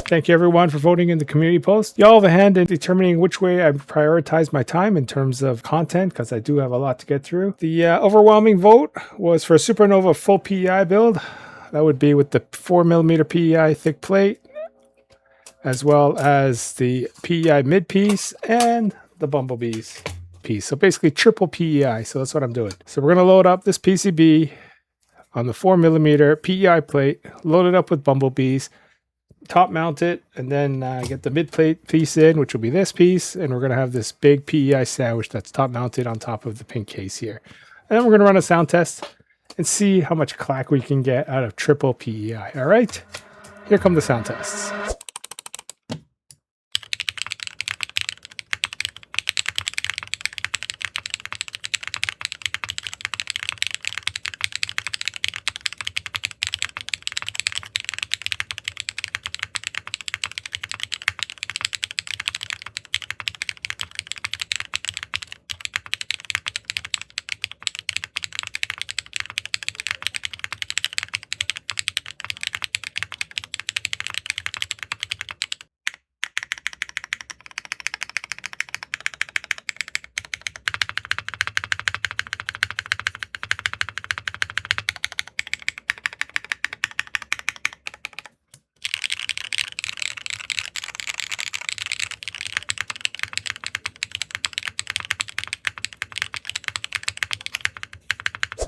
Thank you everyone for voting in the community post. Y'all have a hand in determining which way I prioritize my time in terms of content, because I do have a lot to get through. The overwhelming vote was for a Supernova full PEI build. That would be with the 4mm PEI thick plate, as well as the PEI mid piece and the Bumblebees piece. So basically triple PEI. So that's what I'm doing. So we're going to load up this PCB on the 4mm PEI plate, load it up with Bumblebees, top mount it, and then get the mid plate piece in, which will be this piece. And we're going to have this big PEI sandwich that's top mounted on top of the pink case here. And then we're going to run a sound test and see how much clack we can get out of triple PEI. All right, here come the sound tests.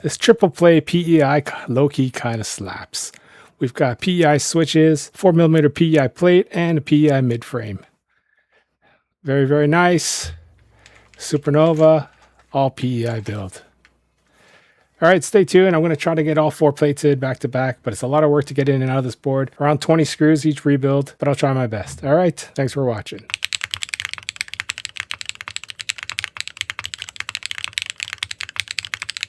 This triple play PEI low-key kind of slaps. We've got PEI switches, 4mm PEI plate, and a PEI midframe. Very, very nice. Supernova, all PEI build. All right, stay tuned. I'm going to try to get all 4 plates in back to back, but it's a lot of work to get in and out of this board. Around 20 screws each rebuild, but I'll try my best. All right, thanks for watching.